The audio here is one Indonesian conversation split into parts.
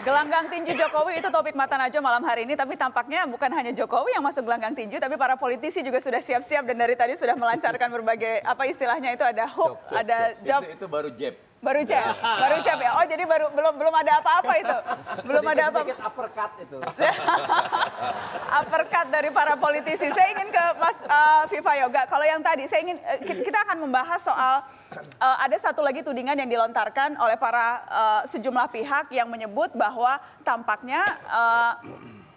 Gelanggang tinju Jokowi itu topik Mata Najwa malam hari ini, tapi tampaknya bukan hanya Jokowi yang masuk gelanggang tinju, tapi para politisi juga sudah siap-siap dan dari tadi sudah melancarkan berbagai apa istilahnya itu ada hook, ada job. Itu baru jab. Baru jab ya. Oh, jadi belum ada apa-apa itu. Belum ada apa-apa. Sedikit uppercut itu. Uppercut dari para politisi. Saya ingin ke Mas Viva Yoga. Kalau yang tadi saya ingin kita akan membahas soal ada satu lagi tudingan yang dilontarkan oleh para sejumlah pihak yang menyebut bahwa tampaknya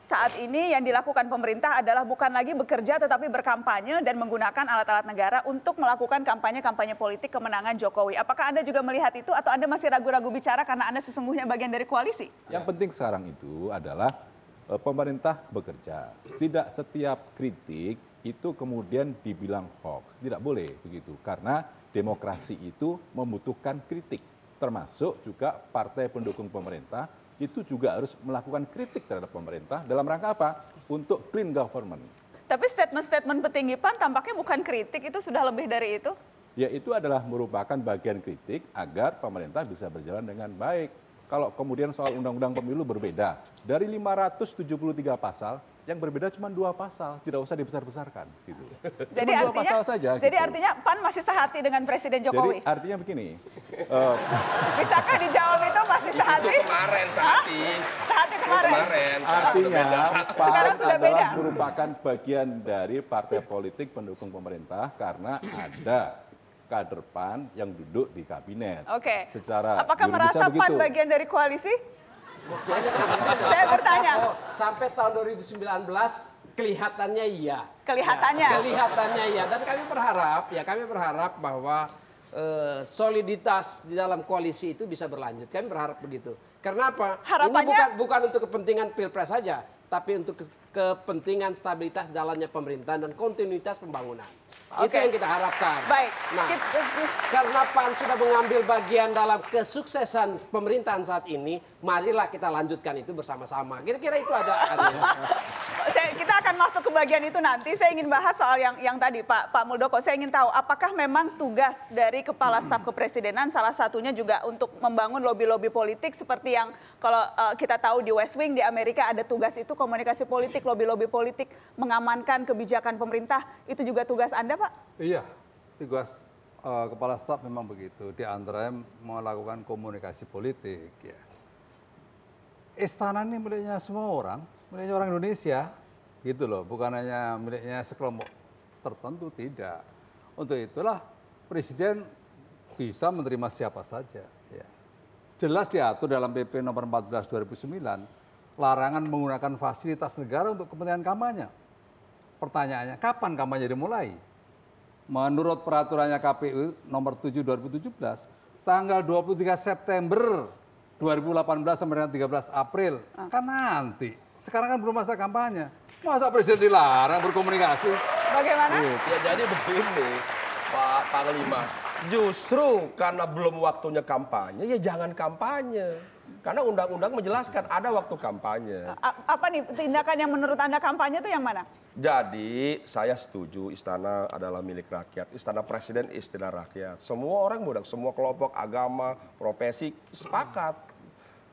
saat ini yang dilakukan pemerintah adalah bukan lagi bekerja tetapi berkampanye dan menggunakan alat-alat negara untuk melakukan kampanye-kampanye politik kemenangan Jokowi. Apakah Anda juga melihat itu atau Anda masih ragu-ragu bicara karena Anda sesungguhnya bagian dari koalisi? Yang penting sekarang itu adalah pemerintah bekerja. Tidak setiap kritik itu kemudian dibilang hoax. Tidak boleh begitu. Karena demokrasi itu membutuhkan kritik. Termasuk juga partai pendukung pemerintah itu juga harus melakukan kritik terhadap pemerintah dalam rangka apa? Untuk clean government. Tapi statement-statement petinggi PAN tampaknya bukan kritik, itu sudah lebih dari itu? Ya itu adalah merupakan bagian kritik agar pemerintah bisa berjalan dengan baik. Kalau kemudian soal undang-undang pemilu berbeda, dari 573 pasal, yang berbeda cuma 2 pasal, tidak usah dibesar-besarkan. Gitu. Jadi cuma 2 artinya, pasal saja. Jadi gitu. artinya PAN masih sehati dengan Presiden Jokowi? Jadi artinya begini. Bisakah dijawab itu masih sehati? Itu kemarin sehati. Sehati kemarin? Artinya PAN Sekarang sudah adalah beda. merupakan bagian dari partai politik pendukung pemerintah karena ada kader PAN yang duduk di kabinet. Oke. Secara apakah yuridisnya merasa PAN begitu. bagian dari koalisi? Saya bertanya. Sampai tahun 2019 kelihatannya iya. Kelihatannya. Ya, kelihatannya iya. Dan kami berharap bahwa soliditas di dalam koalisi itu bisa berlanjut. Kami berharap begitu. Karena apa? Harapannya... Ini bukan untuk kepentingan Pilpres saja, tapi untuk kepentingan stabilitas jalannya pemerintahan dan kontinuitas pembangunan. Itu yang kita harapkan. Baik. Nah, karena PAN sudah mengambil bagian dalam kesuksesan pemerintahan saat ini, marilah kita lanjutkan itu bersama-sama. Kira-kira itu ada. Kita akan masuk ke bagian itu nanti. Saya ingin bahas soal yang tadi Pak Muldoko. Saya ingin tahu apakah memang tugas dari Kepala Staf Kepresidenan salah satunya juga untuk membangun lobi-lobi politik seperti yang kalau kita tahu di West Wing di Amerika ada tugas itu komunikasi politik, lobi-lobi politik, mengamankan kebijakan pemerintah. Itu juga tugas Anda, Pak? Iya, tugas Kepala Staf memang begitu. Di antaranya melakukan komunikasi politik. Ya. Istana ini miliknya semua orang, miliknya orang Indonesia, gitu loh. Bukan hanya miliknya sekelompok tertentu, tidak. Untuk itulah Presiden bisa menerima siapa saja. Ya. Jelas diatur dalam PP nomor 14 2009, larangan menggunakan fasilitas negara untuk kepentingan kampanye. Pertanyaannya, kapan kampanye dimulai? Menurut peraturannya KPU nomor 7 2017, tanggal 23 September 2018 sampai dengan 13 April. Kan nanti. Sekarang kan belum masa kampanye. Masa Presiden dilarang berkomunikasi? Bagaimana? Ya jadi begini, Pak Panglima. Justru karena belum waktunya kampanye, ya jangan kampanye. Karena undang-undang menjelaskan ada waktu kampanye. Apa nih tindakan yang menurut Anda kampanye itu yang mana? Jadi saya setuju istana adalah milik rakyat. Istana Presiden, istana rakyat. Semua orang mudah, semua kelompok, agama, profesi sepakat.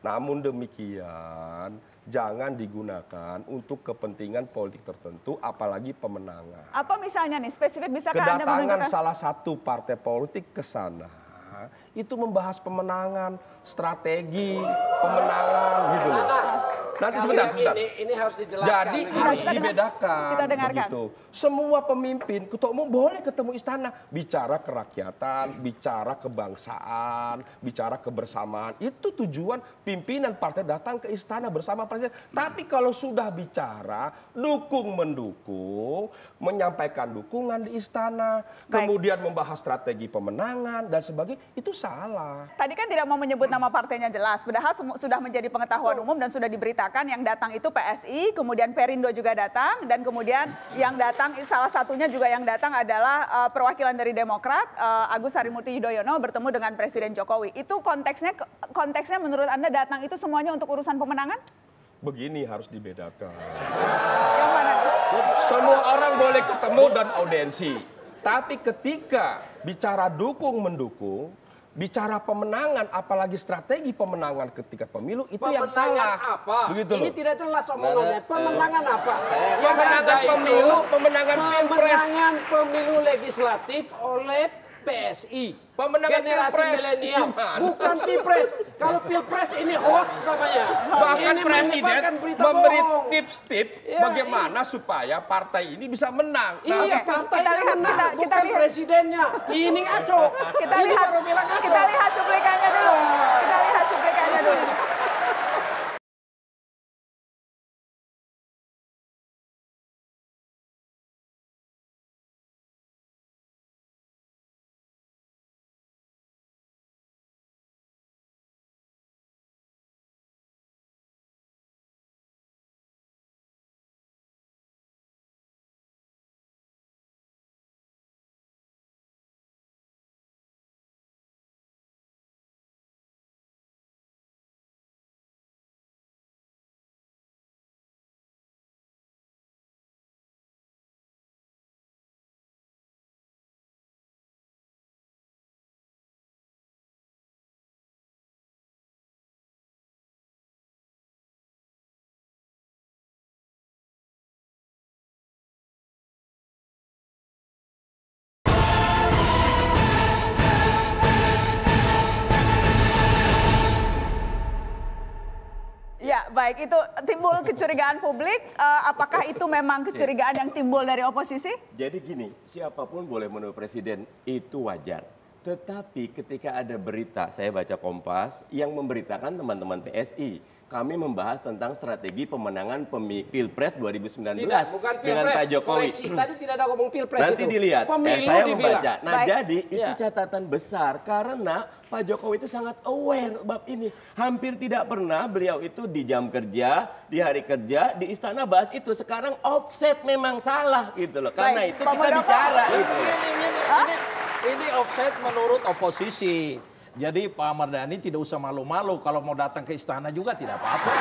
Namun demikian jangan digunakan untuk kepentingan politik tertentu, apalagi pemenangan. Apa misalnya nih, spesifik bisakah Anda Kedatangan menunjukkan? salah satu partai politik ke sana, itu membahas pemenangan, strategi, pemenangan gitu loh. Nanti sebentar. Ini harus dijelaskan. Jadi harus dibedakan. Kita dengarkan. Begitu. Semua pemimpin, ketua umum boleh ketemu istana. Bicara kerakyatan, bicara kebangsaan, bicara kebersamaan. Itu tujuan pimpinan partai datang ke istana bersama presiden. Tapi kalau sudah bicara, dukung-mendukung, menyampaikan dukungan di istana. Kemudian membahas strategi pemenangan dan sebagainya. Itu salah. Tadi kan tidak mau menyebut nama partainya jelas. Padahal sudah menjadi pengetahuan umum dan sudah diberitakan yang datang itu PSI, kemudian Perindo juga datang, dan kemudian yang datang salah satunya juga yang datang adalah perwakilan dari Demokrat, Agus Harimurti Yudhoyono bertemu dengan Presiden Jokowi. Itu konteksnya menurut Anda datang itu semuanya untuk urusan pemenangan? Begini harus dibedakan. Yang mana? Semua orang boleh ketemu dan audiensi. Tapi ketika bicara dukung-mendukung, bicara pemenangan, apalagi strategi pemenangan ketika pemilu itu yang Pemenangan salah. apa? Begitu Ini loh. tidak jelas omongannya. Pemenangan apa? Pemenangan pemilu, pemenangan pilpres. Pemenangan pemilu legislatif oleh PSI. Pemenangan generasi pilpres. milenial. Gimana? Bukan pilpres. Kalau pilpres ini hoax namanya. Bahkan Ini presiden menyebarkan berita memberi bohong. tips-tips Iya, bagaimana supaya partai ini bisa menang. Nah, Iya, Oke, partai kita lihat, menang, kita bukan lihat. presidennya. Ini ngaco. Kita Ini lihat, baru bilang ngaco. kita lihat cuplikannya dulu. Kita lihat cuplikannya dulu. Ya, baik. Itu timbul kecurigaan publik. Apakah itu memang kecurigaan yang timbul dari oposisi? Jadi gini, siapapun boleh menuduh presiden, itu wajar. Tetapi ketika ada berita, saya baca Kompas, yang memberitakan teman-teman PSI. Kami membahas tentang strategi pemenangan Pilpres 2019 Tidak, bukan pilpres. dengan Pak Jokowi. Koreksi, tadi tidak ada ngomong pilpres Nanti itu. dilihat, Pemilu saya dibilang. membaca. Nah Baik. jadi itu Iya. catatan besar karena Pak Jokowi itu sangat aware bab ini. Hampir tidak pernah beliau itu di jam kerja, di hari kerja, di istana bahas itu. Sekarang offset memang salah gitu loh. Karena Baik, itu Pak kita Muldoko. bicara gitu. Ini offset menurut oposisi. Jadi Pak Mardhani tidak usah malu-malu kalau mau datang ke istana juga tidak apa-apa.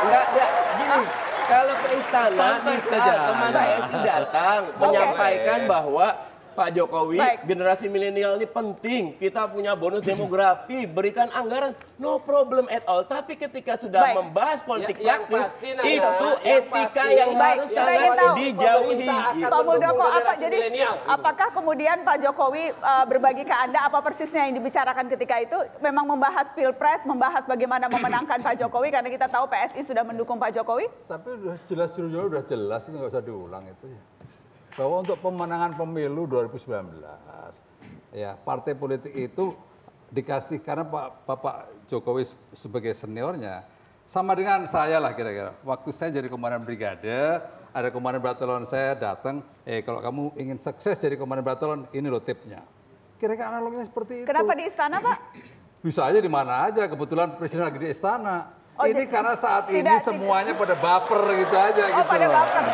Enggak, gini. Kalau ke istana Santai bisa saja. teman PSI datang menyampaikan bahwa Pak Jokowi, Baik. generasi milenial ini penting. Kita punya bonus demografi, berikan anggaran, no problem at all. Tapi ketika sudah Baik. membahas politik Yang praktis, pasti, Nana, itu yang etika pasti. yang Baik, harus kita sangat ingin tahu. dijauhi. Pemerintah akan Pak mendukung Muldoko, apa generasi jadi milenial. apakah kemudian Pak Jokowi berbagi ke Anda apa persisnya yang dibicarakan ketika itu memang membahas Pilpres, membahas bagaimana memenangkan Pak Jokowi karena kita tahu PSI sudah mendukung Pak Jokowi? Tapi udah jelas, udah jelas, itu nggak usah diulang itu ya. Bahwa untuk pemenangan pemilu 2019, ya partai politik itu dikasih karena Bapak Jokowi sebagai seniornya sama dengan saya lah kira-kira. Waktu saya jadi komandan brigade, ada komandan batalion saya datang, kalau kamu ingin sukses jadi komandan batalion, ini loh tipnya. Kira-kira analognya seperti itu. Kenapa di istana, Pak? Bisa aja di mana aja, kebetulan presiden lagi di istana. Oh, Ini jadi- karena saat ini tidak- semuanya pada baper gitu aja Oh, gitu pada loh. baper.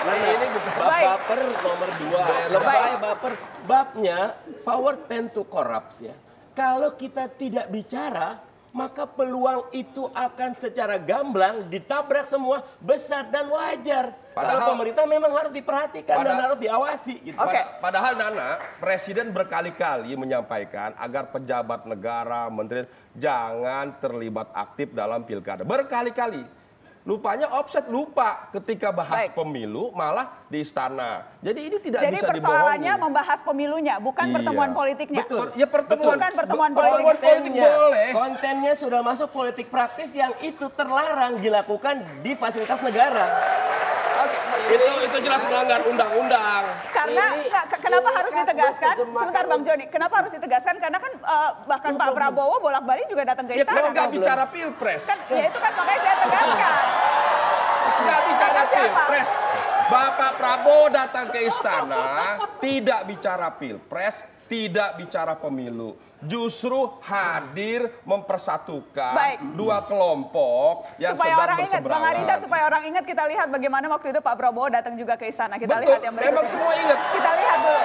Ini Baik. baper nomor 2. Lebay baper. Babnya power tend to corrupt ya. Kalau kita tidak bicara, maka peluang itu akan secara gamblang ditabrak semua besar dan wajar. Kalau pemerintah memang harus diperhatikan dan harus diawasi. Gitu. Oke. Padahal Nana, Presiden berkali-kali menyampaikan agar pejabat negara, menteri jangan terlibat aktif dalam pilkada. Berkali-kali. Lupanya offset lupa ketika bahas Baik. pemilu malah di istana. Jadi ini tidak Jadi bisa persoalannya dibohongi. membahas pemilunya, bukan Iya. pertemuan politiknya. Betul. Ya pertemuan. Bukan pertemuan politik. Kontennya boleh. Kontennya sudah masuk politik praktis yang itu terlarang dilakukan di fasilitas negara. Itu jelas melanggar undang-undang. Karena Ini- kenapa ini harus kan ditegaskan? menerjemahkan Sebentar Bang Joni, kenapa harus ditegaskan? Karena kan bahkan Pak Prabowo bolak-balik juga datang ke Ya istana. kan nggak bicara pilpres. Kan, ya itu kan makanya saya tegaskan. Nggak bicara Kata siapa? pilpres. Bapak Prabowo datang ke istana, tidak bicara pilpres, tidak bicara pemilu. Justru hadir mempersatukan Baik. dua kelompok yang Supaya sedang orang ingat, Bang berseberangan. Arita, supaya orang ingat kita lihat bagaimana waktu itu Pak Prabowo datang juga ke istana. Kita Betul, lihat yang berikut memang ini. semua ingat. Kita lihat dulu.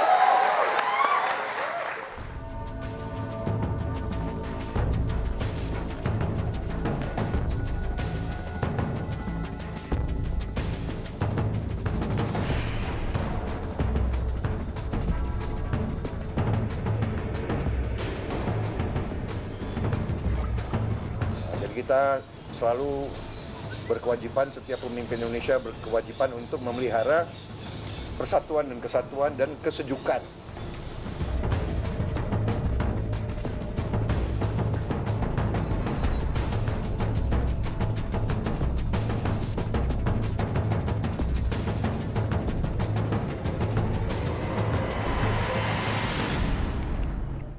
kita selalu berkewajiban, setiap pemimpin Indonesia berkewajiban untuk memelihara persatuan dan kesatuan dan kesejukan.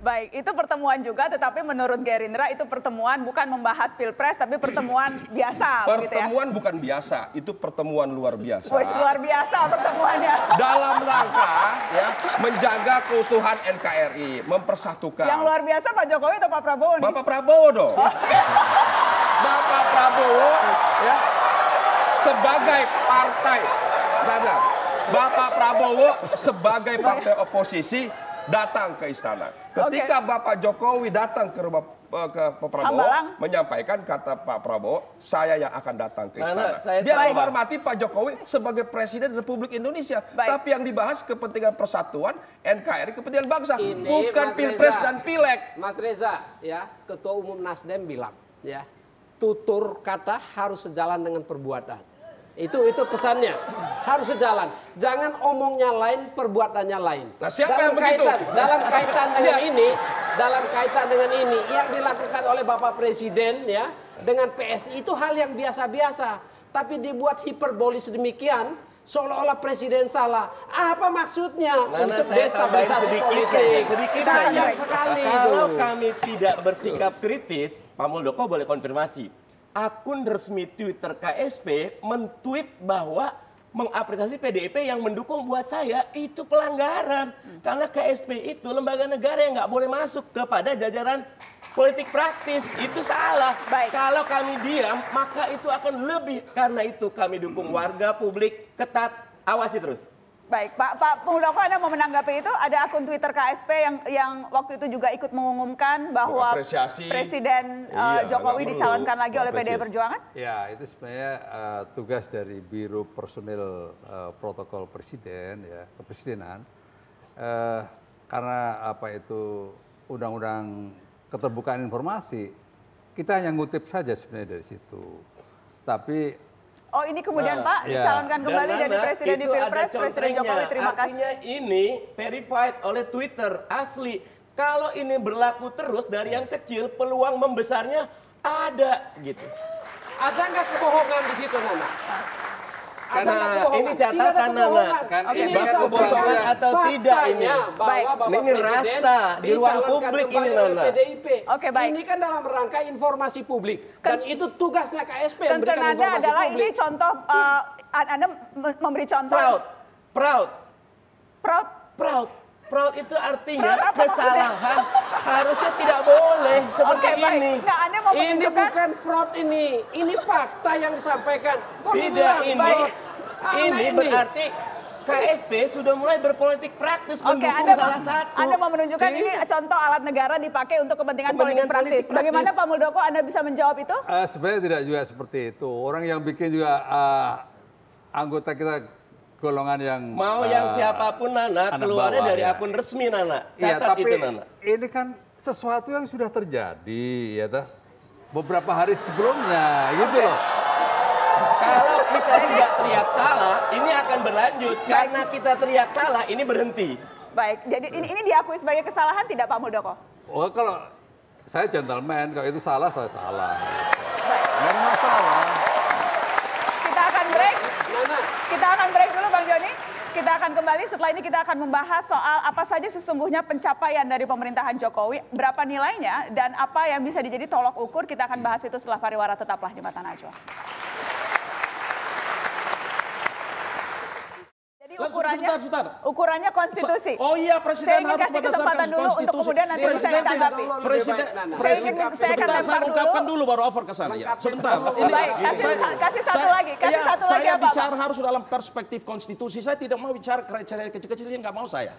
Baik, itu pertemuan juga, tetapi menurut Gerindra itu pertemuan bukan membahas Pilpres, tapi pertemuan biasa. Pertemuan bukan biasa, itu pertemuan luar biasa. Wes, luar biasa pertemuannya. Dalam rangka ya menjaga keutuhan NKRI, mempersatukan. Yang luar biasa Pak Jokowi atau Pak Prabowo nih? Bapak Prabowo dong. Bapak Prabowo ya sebagai partai, Bapak Prabowo sebagai partai oposisi datang ke istana. Ketika Bapak Jokowi datang ke rumah ke Pak Prabowo, menyampaikan kata Pak Prabowo, saya yang akan datang ke istana. Dia menghormati Pak Jokowi sebagai Presiden Republik Indonesia. Tapi yang dibahas kepentingan persatuan, NKRI, kepentingan bangsa, bukan Pilpres dan Pileg. Mas Reza, ya, Ketua Umum Nasdem bilang, ya, tutur kata harus sejalan dengan perbuatan. Itu pesannya, harus sejalan. Jangan omongnya lain, perbuatannya lain. Nah, siapa yang begitu? Dalam kaitan dengan ini, yang dilakukan oleh Bapak Presiden ya dengan PSI itu hal yang biasa-biasa. Tapi dibuat hiperbolis demikian, seolah-olah Presiden salah. Apa maksudnya? Untuk destabilisasi politik. Sedikit sayang sekali. Kalau kami tidak bersikap kritis, Pak Muldoko boleh konfirmasi. Akun resmi Twitter KSP men-tweet bahwa mengapresiasi PDIP yang mendukung buat saya itu pelanggaran. Karena KSP itu lembaga negara yang nggak boleh masuk kepada jajaran politik praktis. Itu salah. Kalau kami diam, maka itu akan lebih. Karena itu kami dukung warga, publik, ketat, awasi terus. Baik, Pak Muldoko, Anda mau menanggapi itu? Ada akun Twitter KSP yang waktu itu juga ikut mengumumkan bahwa Presiden Jokowi dicalonkan lagi oleh PDI Perjuangan? Ya, itu sebenarnya tugas dari Biro Personil Protokol Presiden, ya, kepresidenan. Karena apa itu undang-undang keterbukaan informasi, kita hanya ngutip saja sebenarnya dari situ. Tapi oh, ini kemudian Pak dicalonkan kembali jadi Presiden di Pilpres, Presiden Jokowi, terima kasih. Artinya ini verified oleh Twitter, asli. Kalau ini berlaku terus dari yang kecil, peluang membesarnya ada gitu. Ada nggak kebohongan di situ, Nana? Karena ini catatan, Nana. Ini kebohongan atau tidak ini? Ini rasa di ruang publik ini, Nana. Oke, baik. Ini kan dalam rangka informasi publik. Dan itu tugasnya KSP yang memberikan informasi publik. adalah ini contoh, Anda memberi contoh. Proud itu artinya kesalahan harusnya tidak boleh seperti ini. Nah, Anda mau ini bukan fraud ini fakta yang disampaikan. Kok tidak ini berarti KSP sudah mulai berpolitik praktis mendukung salah satu. Anda mau menunjukkan ini contoh alat negara dipakai untuk kepentingan politik praktis. Bagaimana Pak Muldoko, Anda bisa menjawab itu? Sebenarnya tidak juga seperti itu. Orang yang bikin juga anggota kita golongan yang mau yang siapapun, Nana, keluarnya dari akun resmi, Nana. Catat itu, Nana. Ini kan sesuatu yang sudah terjadi, ya, beberapa hari sebelumnya, gitu loh. Kalau kita tidak teriak salah, ini akan berlanjut. Karena kita teriak salah, ini berhenti. Baik, jadi ini diakui sebagai kesalahan tidak Pak Muldoko? Oh, kalau saya gentleman, kalau itu salah, saya salah. Nggak ada masalah. Kita akan break. Kita akan break dulu, Bang Joni. Kita akan kembali, setelah ini kita akan membahas soal apa saja sesungguhnya pencapaian dari pemerintahan Jokowi, berapa nilainya, dan apa yang bisa dijadi tolok ukur. Kita akan bahas itu setelah pariwara, tetaplah di Mata Najwa. Ukurannya konstitusi. Oh iya, Presiden harus kasih kesempatan dulu untuk kemudian nanti bisa ditanggapi. Saya ungkapkan dulu baru over ke sana ya. Sebentar. Baik, kasih satu lagi. Saya bicara harus dalam perspektif konstitusi. Saya tidak mau bicara kriteria kecil-kecil, nggak mau saya.